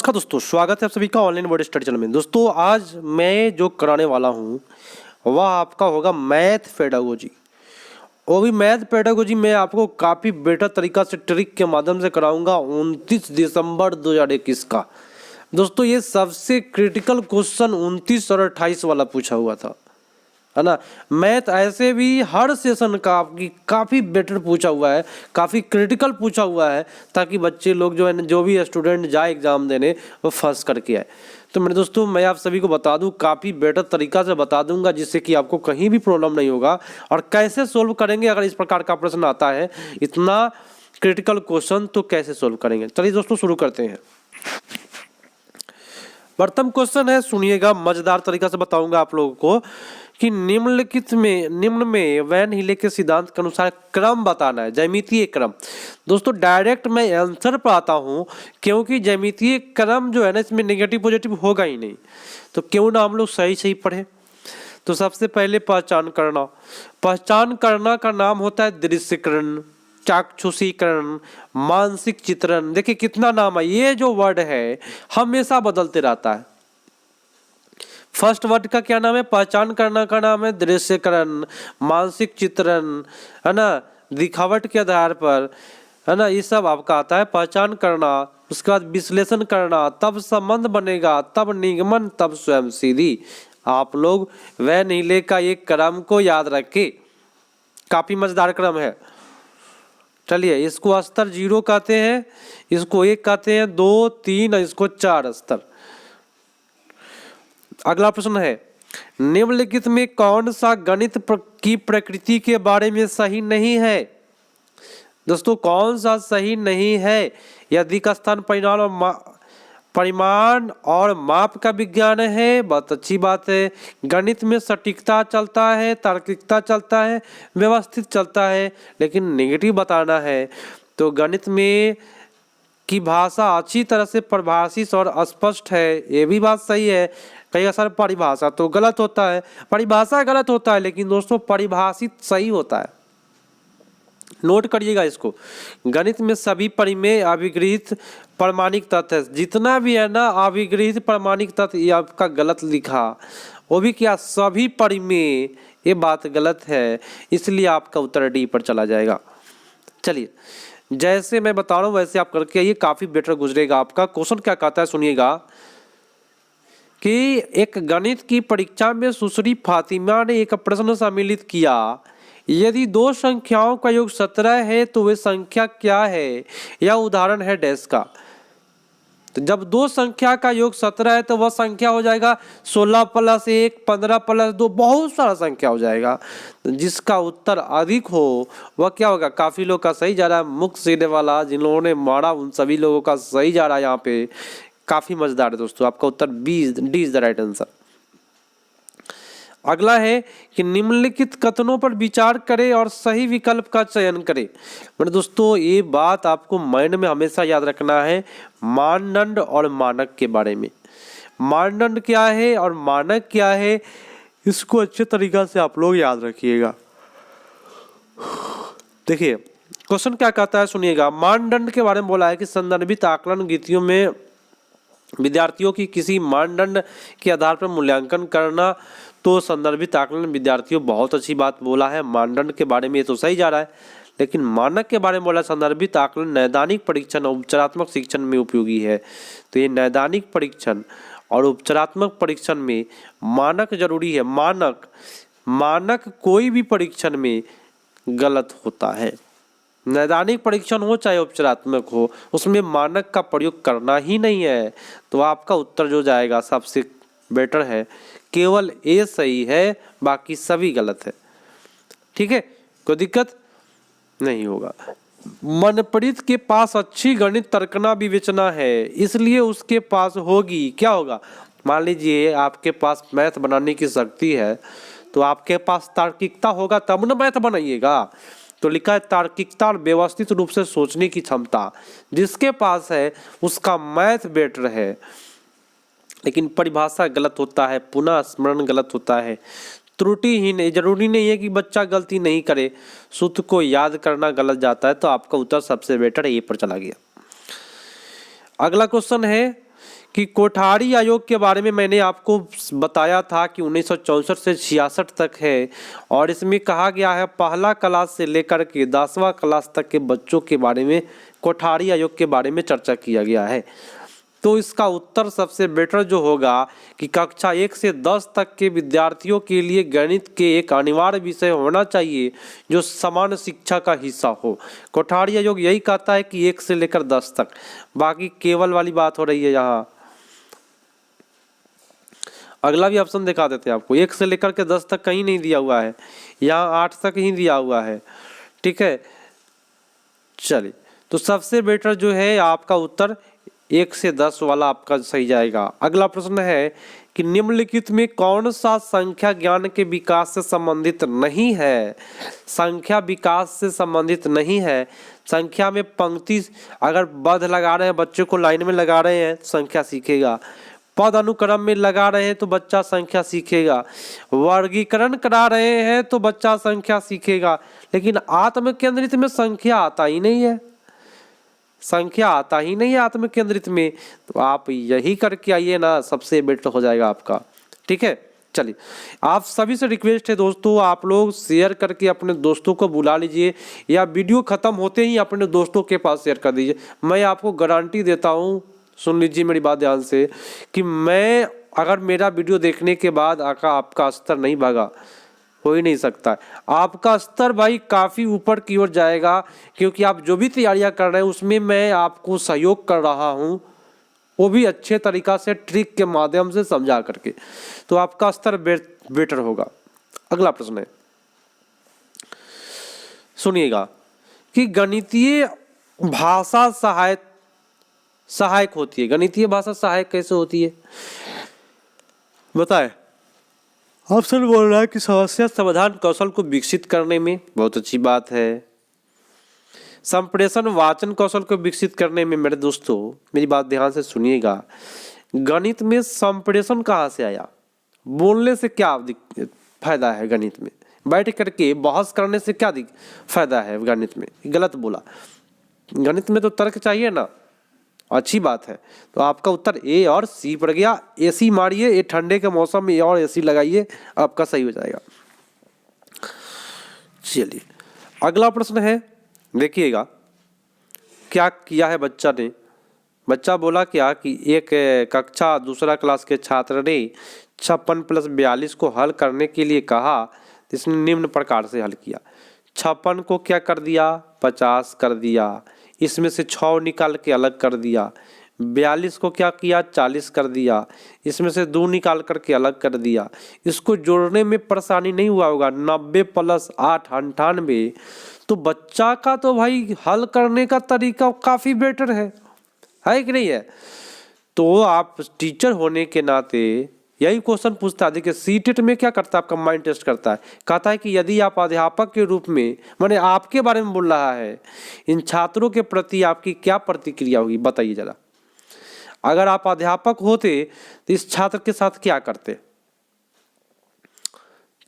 नमस्कार दोस्तों, स्वागत है आप सभी का ऑनलाइन बोर्ड स्टडी चैनल में। दोस्तों आज मैं जो कराने वाला हूँ वह आपका होगा मैथ पेडागोजी। वो भी मैथ पेडागोजी मैं आपको काफ़ी बेटर तरीका से ट्रिक के माध्यम से कराऊंगा 29 दिसंबर 2021 का। दोस्तों ये सबसे क्रिटिकल क्वेश्चन 29 और 28 वाला पूछा हुआ था, है ना। मैथ ऐसे भी हर सेशन का आपकी काफ़ी बेटर पूछा हुआ है, काफ़ी क्रिटिकल पूछा हुआ है, ताकि बच्चे लोग जो है, जो भी स्टूडेंट जाए एग्ज़ाम देने, वो फंस करके आए। तो मेरे दोस्तों मैं आप सभी को बता दूं, काफ़ी बेटर तरीका से बता दूंगा, जिससे कि आपको कहीं भी प्रॉब्लम नहीं होगा। और कैसे सोल्व करेंगे अगर इस प्रकार का प्रश्न आता है, इतना क्रिटिकल क्वेश्चन, तो कैसे सोल्व करेंगे। चलिए दोस्तों शुरू करते हैं। प्रथम क्वेश्चन है, सुनिएगा, मजेदार तरीका से बताऊंगा आप लोगों को कि निम्न में वैन हीले के सिद्धांत के अनुसार क्रम बताना है, ज्यामितीय क्रम। दोस्तों डायरेक्ट मैं आंसर पर आता हूं, क्योंकि ज्यामितीय क्रम जो है ना, इसमें नेगेटिव पॉजिटिव होगा ही नहीं, तो क्यों ना हम लोग सही पढ़े। तो सबसे पहले पहचान करना का नाम होता है दृश्यकरण, चाक्षुषीकरण, मानसिक चित्रण। देखिए कितना नाम है, ये जो वर्ड है हमेशा बदलते रहता है। फर्स्ट वर्ड का क्या नाम है, पहचान करना का नाम है दृश्यकरण, मानसिक चित्रण, है ना, दिखावट के आधार पर, है ना, ये सब आपका आता है पहचान करना। उसके बाद विश्लेषण करना, तब संबंध बनेगा, तब निगमन, तब स्वयं सिद्धि। आप लोग वह नीले का एक क्रम को याद रखें, काफी मजेदार क्रम है। चलिए इसको स्तर 0 कहते हैं, इसको 1 कहते हैं, 2, 3 और इसको 4 स्तर। अगला प्रश्न है, निम्नलिखित में कौन सा गणित की प्रकृति के बारे में सही नहीं है। दोस्तों कौन सा सही नहीं है, अधिक स्थान परिमाण और माप का विज्ञान है, बहुत अच्छी बात है। गणित में सटीकता चलता है, तार्किकता चलता है, व्यवस्थित चलता है, लेकिन नेगेटिव बताना है। तो गणित में की भाषा अच्छी तरह से परिभाषित और स्पष्ट है, ये भी बात सही है। कई सारे परिभाषा तो गलत होता है, परिभाषा गलत होता है, लेकिन दोस्तों परिभाषित सही होता है। नोट करिएगा इसको। गणित में सभी परिमेय अभिगृहित प्रमाणिक तथ्य है, जितना भी है ना अभिगृहित प्रमाणिक तथ्य, ये आपका गलत लिखा, वो भी क्या, सभी परिमेय, ये बात गलत है, इसलिए आपका उत्तर डी पर चला जाएगा। चलिए जैसे मैं बता रहा हूँ वैसे आप करके ये काफी बेटर गुजरेगा आपका। क्वेश्चन क्या कहता है सुनिएगा कि एक गणित की परीक्षा में सुश्री फातिमा ने एक प्रश्न सम्मिलित किया, यदि दो संख्याओं का योग 17 है तो वे संख्या क्या है। यह उदाहरण है डैश का। तो जब दो संख्या का योग 17 है तो वह संख्या हो जाएगा 16 + 1, 15 + 2, बहुत सारा संख्या हो जाएगा। तो जिसका उत्तर अधिक हो वह क्या होगा। काफी लोग का सही जा रहा है, मुक्त सीधे वाला जिन्होंने मारा उन सभी लोगों का सही जा रहा है यहाँ पे। काफी मजेदार है दोस्तों, आपका उत्तर D is the right answer. अगला है कि निम्नलिखित कथनों पर विचार करें और सही विकल्प का चयन करें। मेरे दोस्तों ये बात आपको माइंड में हमेशा याद रखना है, मानदंड और मानक के बारे में। मानदंड क्या है और मानक क्या है, इसको अच्छे तरीका से आप लोग याद रखिएगा। देखिए क्वेश्चन क्या कहता है सुनिएगा। मानदंड के बारे में बोला है कि संदर्भित आकलन रीतियों में विद्यार्थियों की किसी मानदंड के आधार पर मूल्यांकन करना। तो संदर्भित आकलन विद्यार्थियों, बहुत अच्छी बात बोला है। मानदंड के बारे में ये तो सही जा रहा है, लेकिन मानक के बारे में बोला संदर्भित आकलन नैदानिक परीक्षण और उपचारात्मक शिक्षण में उपयोगी है। तो ये नैदानिक परीक्षण और उपचारात्मक परीक्षण में मानक जरूरी है। मानक कोई भी परीक्षण में गलत होता है। नैदानिक परीक्षण हो चाहे उपचारात्मक हो, उसमें मानक का प्रयोग करना ही नहीं है। तो आपका उत्तर जो जाएगा सबसे बेटर है, केवल ए सही है, बाकी सभी गलत है। ठीक है, कोई दिक्कत नहीं होगा। मनप्रीत के पास अच्छी गणित तर्कना विवेचना है, इसलिए उसके पास होगी, क्या होगा। मान लीजिए आपके पास मैथ बनाने की शक्ति है, तो आपके पास तार्किकता होगा तब ना मैथ बनाइएगा। तो लिखा है तार्किकता और व्यवस्थित रूप से सोचने की क्षमता जिसके पास है उसका मैथ बेटर है। लेकिन परिभाषा गलत होता है, पुनः स्मरण गलत होता है, त्रुटि ही नहीं, जरूरी नहीं है कि बच्चा गलती नहीं करे, सूत्र को याद करना गलत जाता है। तो आपका उत्तर सबसे बेटर ए पर चला गया। अगला क्वेश्चन है कि कोठारी आयोग के बारे में मैंने आपको बताया था कि 1964 से 66 तक है और इसमें कहा गया है पहला क्लास से लेकर के 10वां क्लास तक के बच्चों के बारे में कोठारी आयोग के बारे में चर्चा किया गया है। तो इसका उत्तर सबसे बेटर जो होगा कि कक्षा 1 से 10 तक के विद्यार्थियों के लिए गणित के एक अनिवार्य विषय होना चाहिए जो समान शिक्षा का हिस्सा हो। कोठारी आयोग यही कहता है कि 1 से लेकर 10 तक, बाकी केवल वाली बात हो रही है यहाँ। अगला भी ऑप्शन दिखा देते हैं आपको, 1 से लेकर के 10 तक कहीं नहीं दिया हुआ है, यहाँ 8 तक ही दिया हुआ है। ठीक है, चलिए तो सबसे बेटर जो है आपका उत्तर 1 से 10 वाला आपका सही जाएगा। अगला प्रश्न है कि निम्नलिखित में कौन सा संख्या ज्ञान के विकास से संबंधित नहीं है। संख्या विकास से संबंधित नहीं है। संख्या में पंक्ति अगर बद्ध लगा रहे हैं, बच्चे को लाइन में लगा रहे हैं, संख्या सीखेगा। पद अनुक्रम में लगा रहे हैं तो बच्चा संख्या सीखेगा। वर्गीकरण करा रहे हैं तो बच्चा संख्या सीखेगा। लेकिन आत्म केंद्रित में संख्या आता ही नहीं है, संख्या आता ही नहीं है आत्म केंद्रित में। तो आप यही करके आइए ना, सबसे बेटर हो जाएगा आपका। ठीक है, चलिए आप सभी से रिक्वेस्ट है दोस्तों, आप लोग शेयर करके अपने दोस्तों को बुला लीजिए या वीडियो खत्म होते ही अपने दोस्तों के पास शेयर कर दीजिए। मैं आपको गारंटी देता हूँ, सुन लीजिए मेरी बात ध्यान से, कि मैं अगर मेरा वीडियो देखने के बाद आपका स्तर नहीं भागा, हो ही नहीं सकता। आपका स्तर भाई काफ़ी ऊपर की ओर जाएगा, क्योंकि आप जो भी तैयारियां कर रहे हैं उसमें मैं आपको सहयोग कर रहा हूं, वो भी अच्छे तरीक़ा से ट्रिक के माध्यम से समझा करके, तो आपका स्तर बेटर होगा। अगला प्रश्न है, सुनिएगा कि गणितीय भाषा सहायक होती है। गणितीय भाषा सहायक कैसे होती है बताएं। ऑप्शन बोल रहा है कि समस्या समाधान कौशल को विकसित करने में, बहुत अच्छी बात है। संप्रेषण वाचन कौशल को विकसित करने में। मेरे दोस्तों मेरी बात ध्यान से सुनिएगा, गणित में संप्रेषण कहाँ से आया? बोलने से क्या फायदा है गणित में? बैठ करके बहस करने से क्या फायदा है गणित में? गलत बोला, गणित में तो तर्क चाहिए ना। अच्छी बात है, तो आपका उत्तर ए और सी पड़ गया। एसी मारिए, ये ठंडे के मौसम में और एसी लगाइए, आपका सही हो जाएगा। चलिए अगला प्रश्न है, देखिएगा क्या किया है बच्चा ने। बच्चा बोला क्या कि एक कक्षा दूसरा क्लास के छात्र ने 56 + 42 को हल करने के लिए कहा, इसने निम्न प्रकार से हल किया। 56 को क्या कर दिया? 50 कर दिया। इसमें से 6 निकाल के अलग कर दिया। 42 को क्या किया? 40 कर दिया। इसमें से 2 निकाल करके अलग कर दिया। इसको जोड़ने में परेशानी नहीं हुआ होगा। 90 + 8 98। तो बच्चा का तो भाई हल करने का तरीका काफ़ी बेटर है कि नहीं है? तो आप टीचर होने के नाते यही क्वेश्चन पूछता है। देखिए सीटेट में क्या करता है, आपका माइंड टेस्ट करता है। कहता है कि यदि आप अध्यापक के रूप में, माने आपके बारे में बोल रहा है, इन छात्रों के प्रति आपकी क्या प्रतिक्रिया होगी बताइए जरा। अगर आप अध्यापक होते तो इस छात्र के साथ क्या करते?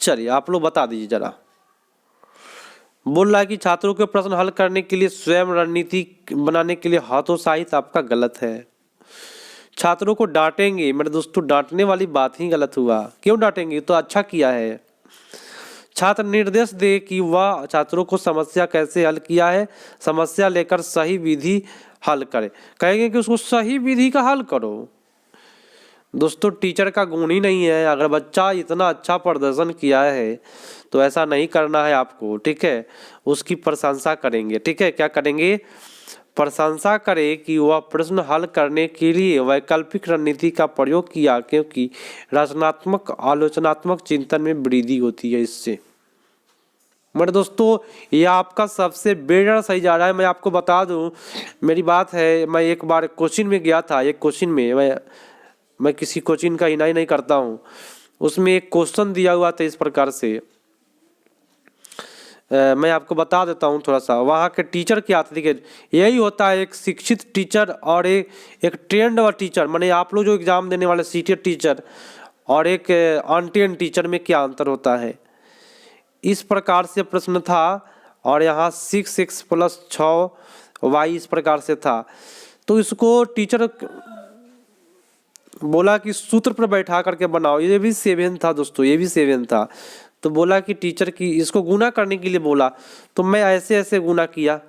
चलिए आप लोग बता दीजिए जरा। बोल रहा है कि छात्रों के प्रश्न हल करने के लिए स्वयं रणनीति बनाने के लिए हतोत्साहित, आपका गलत है। छात्रों को डांटेंगे, मेरे दोस्तों डांटने वाली बात ही गलत हुआ। क्यों डांटेंगे? तो अच्छा किया है। छात्र निर्देश दे कि वह छात्रों को समस्या कैसे हल किया है, समस्या लेकर सही विधि हल करे। कहेंगे कि उसको सही विधि का हल करो। दोस्तों टीचर का गुण ही नहीं है। अगर बच्चा इतना अच्छा प्रदर्शन किया है तो ऐसा नहीं करना है आपको, ठीक है? उसकी प्रशंसा करेंगे, ठीक है? क्या करेंगे? प्रशंसा करें कि वह प्रश्न हल करने के लिए वैकल्पिक रणनीति का प्रयोग किया, क्योंकि रचनात्मक आलोचनात्मक चिंतन में वृद्धि होती है इससे। मेरे दोस्तों ये आपका सबसे बेटर सही जा रहा है। मैं आपको बता दूं, मेरी बात है, मैं एक बार कोचिंग में गया था। एक कोचिंग में मैं किसी कोचिंग का हिनाई नहीं करता हूँ, उसमें एक क्वेश्चन दिया हुआ था इस प्रकार से। मैं आपको बता देता हूँ थोड़ा सा। वहाँ के टीचर क्या थे, देखिए यही होता है एक शिक्षित टीचर और एक ट्रेंड वाला टीचर। माने आप लोग जो एग्ज़ाम देने वाले सीटेट टीचर और एक अनट्रेंड टीचर में क्या अंतर होता है, इस प्रकार से प्रश्न था। और यहाँ 6x + 6y इस प्रकार से था। तो इसको टीचर बोला कि सूत्र पर बैठा करके बनाओ, ये भी 7 था दोस्तों, ये भी 7 था। तो बोला कि टीचर की इसको गुना करने के लिए बोला, तो मैं ऐसे ऐसे गुना किया,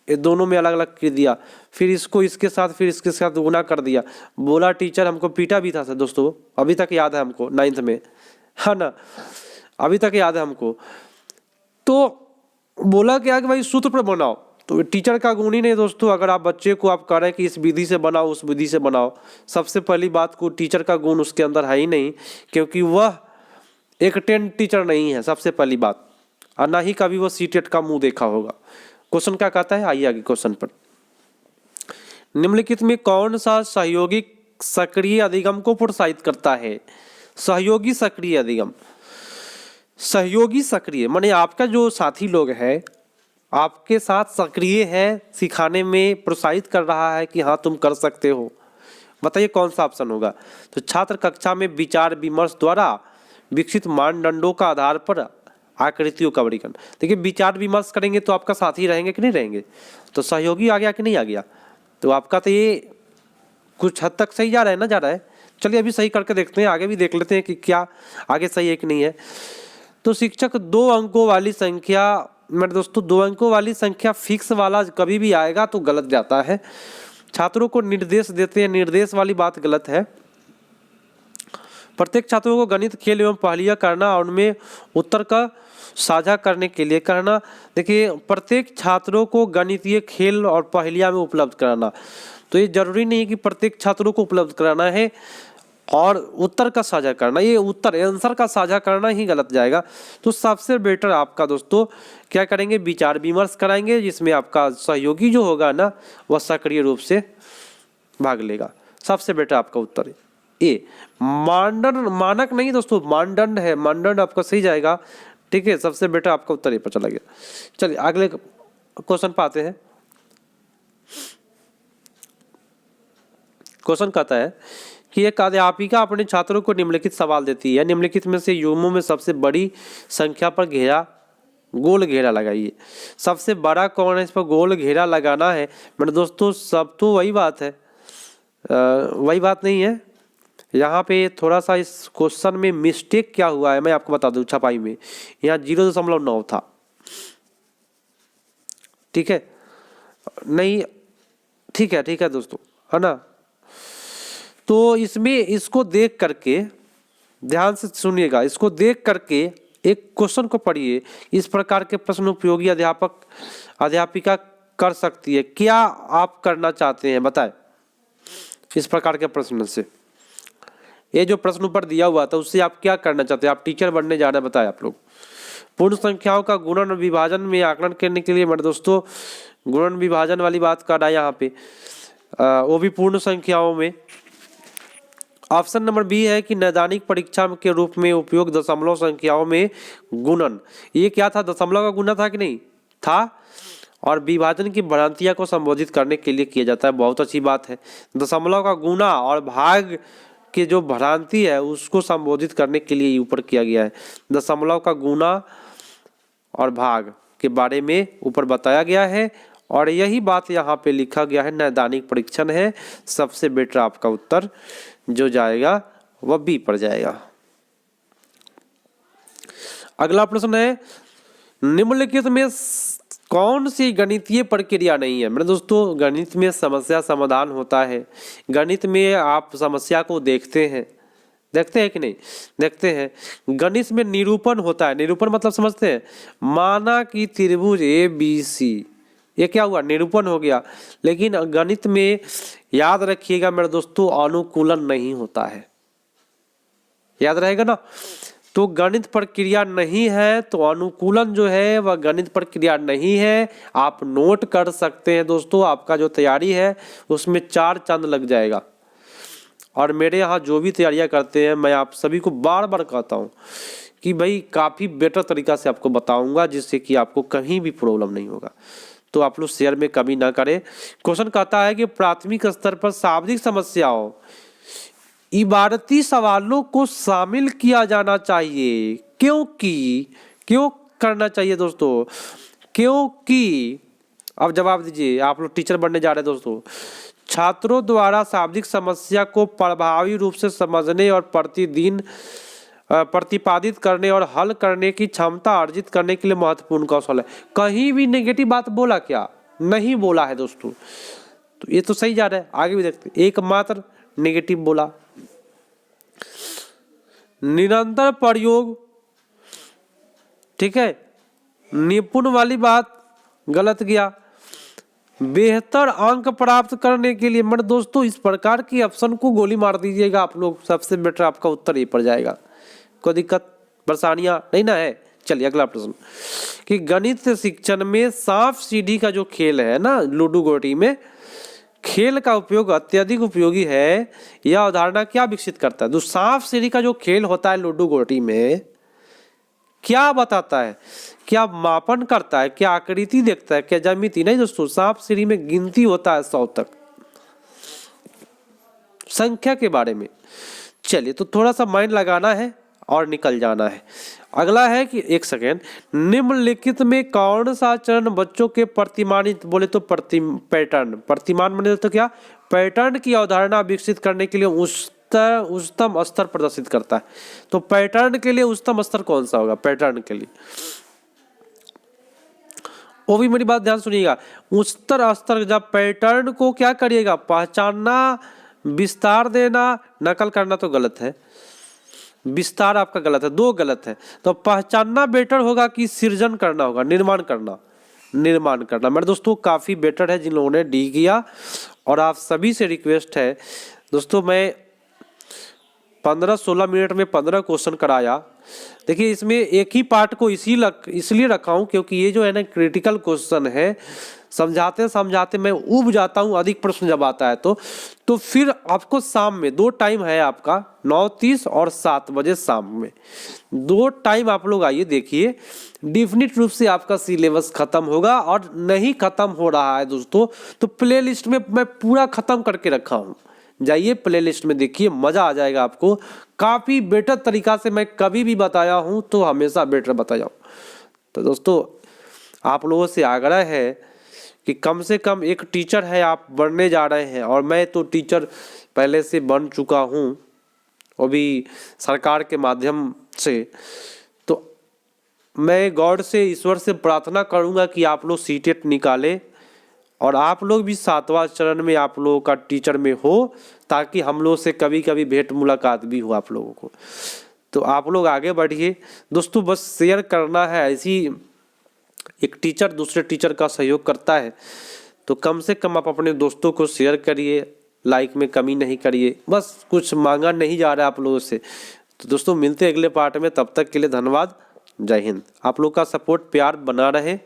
ये दोनों में अलग अलग कर दिया, फिर इसको इसके साथ फिर इसके साथ गुना कर दिया। बोला टीचर हमको पीटा भी था सर दोस्तों, अभी तक याद है हमको 9th में, है ना, अभी तक याद है हमको। तो बोला क्या कि भाई सूत्र पर बनाओ, तो टीचर का गुण ही नहीं दोस्तों। अगर आप बच्चे को आप कह रहे हैं कि इस विधि से बनाओ उस विधि से बनाओ, सबसे पहली बात को टीचर का गुण उसके अंदर है ही नहीं, क्योंकि वह एक ट्रेंड टीचर नहीं है सबसे पहली बात, और ना ही कभी वो सीटेट का मुंह देखा होगा। क्वेश्चन क्या कहता है, आइए आगे क्वेश्चन पर। निम्नलिखित में कौन सा सहयोगी सक्रिय अधिगम को प्रोत्साहित करता है? सहयोगी सक्रिय अधिगम, सहयोगी सक्रिय माने आपका जो साथी लोग है आपके साथ सक्रिय है, सिखाने में प्रोत्साहित कर रहा है कि हाँ तुम कर सकते हो। बताइए कौन सा ऑप्शन होगा? तो छात्र कक्षा में विचार विमर्श द्वारा विकसित मानदंडों का आधार पर आकृतियों का वर्गीकरण। देखिए विचार विमर्श करेंगे तो आपका साथी रहेंगे कि नहीं रहेंगे, तो सहयोगी आ गया कि नहीं आ गया? तो आपका तो ये कुछ हद तक सही जा रहा है ना, जा रहा है। चलिए अभी सही करके देखते हैं, आगे भी देख लेते हैं कि क्या आगे सही है कि नहीं है। तो शिक्षक 2 अंकों वाली संख्या, मेरे दोस्तों 2 अंकों वाली संख्या फिक्स वाला कभी भी आएगा तो गलत जाता है। छात्रों को निर्देश देते हैं, निर्देश वाली बात गलत है। प्रत्येक छात्रों को गणित खेल एवं पहेलियाँ करना और उनमें उत्तर का साझा करने के लिए करना। देखिए प्रत्येक छात्रों को गणितीय खेल और पहेलियाँ में उपलब्ध कराना, तो ये जरूरी नहीं है कि प्रत्येक छात्रों को उपलब्ध कराना है और उत्तर का साझा करना, ये उत्तर आंसर का साझा करना ही गलत जाएगा। तो सबसे बेटर आपका दोस्तों क्या करेंगे, विचार विमर्श कराएंगे, जिसमें आपका सहयोगी जो होगा ना वह सक्रिय रूप से भाग लेगा। सबसे बेटर आपका उत्तर है ए। मानदंड, मानक नहीं दोस्तों, मानदंड है, मानदंड आपका सही जाएगा। ठीक है, सबसे बेटर आपका उत्तर ये पर चला गया। चलिए अगले क्वेश्चन पे आते हैं। क्वेश्चन कहता है कि एक अध्यापिका अपने छात्रों को निम्नलिखित सवाल देती है, निम्नलिखित में से युग्मों में सबसे बड़ी संख्या पर घेरा, गोल घेरा लगाइए। सबसे बड़ा कौन है, इस पर गोल घेरा लगाना है। मेरे दोस्तों सब तो वही बात है, वही बात नहीं है। यहाँ पे थोड़ा सा इस क्वेश्चन में मिस्टेक क्या हुआ है मैं आपको बता दूं, छपाई में यहाँ 0.9 था, ठीक है, नहीं ठीक है दोस्तों, है ना। तो इसमें इसको देख करके ध्यान से सुनिएगा, इसको देख करके एक क्वेश्चन को पढ़िए। इस प्रकार के प्रश्न उपयोगी अध्यापक अध्यापिका कर सकती है। क्या आप करना चाहते हैं बताएं इस प्रकार के प्रश्न से? ये जो प्रश्न ऊपर दिया हुआ था उससे आप क्या करना चाहते हैं? आप टीचर बनने जा रहे हैं, बताएं आप लोग। पूर्ण संख्याओं का गुणन और विभाजन में आकलन करने के लिए मेरे दोस्तों गुणन विभाजन वाली बात कर रहा है यहाँ पे, वो भी पूर्ण संख्याओं में। ऑप्शन नंबर बी है कि नैदानिक परीक्षा के रूप में उपयोग दशमलव संख्याओं में गुणन। ये क्या था, दशमलव का गुना था कि नहीं था, और विभाजन की भ्रांतियां को संबोधित करने के लिए किया जाता है। बहुत अच्छी बात है, दशमलव का गुना और भाग के जो भ्रांति है उसको संबोधित करने के लिए ऊपर किया गया है। दशमलव का गुना और भाग के बारे में ऊपर बताया गया है और यही बात यहाँ पे लिखा गया है, नैदानिक परीक्षण है। सबसे बेटर आपका उत्तर जो जाएगा वह बी पर जाएगा। अगला प्रश्न है, निम्नलिखित में कौन सी गणितीय प्रक्रिया नहीं है? मेरे दोस्तों गणित में समस्या समाधान होता है, गणित में आप समस्या को देखते हैं कि नहीं देखते हैं। गणित में निरूपण होता है, निरूपण मतलब समझते हैं, माना कि त्रिभुज ABC, ये क्या हुआ, निरूपण हो गया। लेकिन गणित में याद रखिएगा मेरे दोस्तों अनुकूलन नहीं होता है, याद रहेगा ना। तो गणित प्रक्रिया नहीं है तो अनुकूलन जो है वह गणित प्रक्रिया नहीं है। आप नोट कर सकते हैं दोस्तों, आपका जो तैयारी है उसमें 4 चांद लग जाएगा। और मेरे यहाँ जो भी तैयारियां करते हैं मैं आप सभी को बार बार कहता हूँ कि भाई काफ़ी बेटर तरीका से आपको बताऊंगा जिससे कि आपको कहीं भी प्रॉब्लम नहीं होगा। तो आप लोग शेयर में कमी ना करें। क्वेश्चन कहता है कि प्राथमिक स्तर पर शाब्दिक समस्याओं इबारती सवालों को शामिल किया जाना चाहिए, क्योंकि क्यों करना चाहिए दोस्तों? क्योंकि अब जवाब दीजिए, आप लोग टीचर बनने जा रहे हैं दोस्तों। छात्रों द्वारा शाब्दिक समस्या को प्रभावी रूप से समझने और प्रतिदिन प्रतिपादित करने और हल करने की क्षमता अर्जित करने के लिए महत्वपूर्ण कौशल है। कहीं भी नेगेटिव बात बोला क्या? नहीं बोला है दोस्तों, तो ये तो सही जा रहा है। आगे भी देखते, एकमात्र नेगेटिव बोला। निरंतर प्रयोग, ठीक है, निपुण वाली बात गलत गया। बेहतर अंक प्राप्त करने के लिए, मतलब दोस्तों इस प्रकार की ऑप्शन को गोली मार दीजिएगा आप लोग, सबसे बेटर आपका उत्तर ये पड़ जाएगा। कोई दिक्कत परेशानियां नहीं ना है। चलिए अगला प्रश्न, कि गणित शिक्षण में सांप सीढ़ी का जो खेल है ना, लूडो गोटी में खेल का उपयोग अत्यधिक उपयोगी है। यह अवधारणा क्या विकसित करता है? तो सांप सीढ़ी का जो खेल होता है लूडो गोटी में, क्या बताता है? क्या मापन करता है? क्या आकृति देखता है? क्या ज्यामिति? नहीं दोस्तों, सांप सीढ़ी में गिनती होता है 100 तक, संख्या के बारे में। चलिए, तो थोड़ा सा माइंड लगाना है और निकल जाना है। अगला है कि एक सेकेंड, निम्नलिखित में कौन सा चरण बच्चों के प्रतिमानित, बोले तो पैटर्न, प्रतिमान माने तो क्या, पैटर्न की अवधारणा विकसित करने के लिए उच्चतम स्तर प्रदर्शित करता है। तो पैटर्न के लिए उच्चतम स्तर कौन सा होगा? पैटर्न के लिए, वो भी मेरी बात ध्यान सुनिएगा। उच्चतर स्तर, जब पैटर्न को क्या करिएगा? पहचानना, विस्तार देना, नकल करना तो गलत है, विस्तार आपका गलत है, दो गलत है। तो पहचानना बेटर होगा कि सृजन करना होगा, निर्माण करना, निर्माण करना। मेरे दोस्तों काफ़ी बेटर है जिन लोगों ने डी किया, और आप सभी से रिक्वेस्ट है दोस्तों, मैं 15-16 मिनट में 15 क्वेश्चन कराया। देखिए इसमें एक ही पार्ट को इसलिए रखा हूँ क्योंकि ये जो है ना क्रिटिकल क्वेश्चन है, समझाते समझाते मैं ऊब जाता हूँ, अधिक प्रश्न जब आता है तो फिर आपको शाम में 2 टाइम है आपका, 9:30 और 7 बजे शाम में 2 टाइम आप लोग आइए, देखिए डेफिनेट रूप से आपका सिलेबस खत्म होगा। और नहीं खत्म हो रहा है दोस्तों तो प्ले लिस्ट में मैं पूरा खत्म करके रखा हूँ, जाइए प्ले लिस्ट में देखिए, मज़ा आ जाएगा आपको। काफ़ी बेटर तरीका से मैं कभी भी बताया हूँ तो हमेशा बेटर बताया हूँ। तो दोस्तों आप लोगों से आग्रह है कि कम से कम एक टीचर है, आप बनने जा रहे हैं, और मैं तो टीचर पहले से बन चुका हूँ, वो भी सरकार के माध्यम से। तो मैं गॉड से, ईश्वर से प्रार्थना करूँगा कि आप लोग सीटेट निकालें और आप लोग भी 7वां चरण में आप लोगों का टीचर में हो, ताकि हम लोग से कभी कभी भेंट मुलाकात भी हो आप लोगों को। तो आप लोग आगे बढ़िए दोस्तों, बस शेयर करना है। ऐसी एक टीचर दूसरे टीचर का सहयोग करता है, तो कम से कम आप अपने दोस्तों को शेयर करिए, लाइक में कमी नहीं करिए, बस कुछ मांगा नहीं जा रहा है आप लोगों से। तो दोस्तों मिलते हैं अगले पार्ट में, तब तक के लिए धन्यवाद, जय हिंद। आप लोग का सपोर्ट प्यार बना रहे।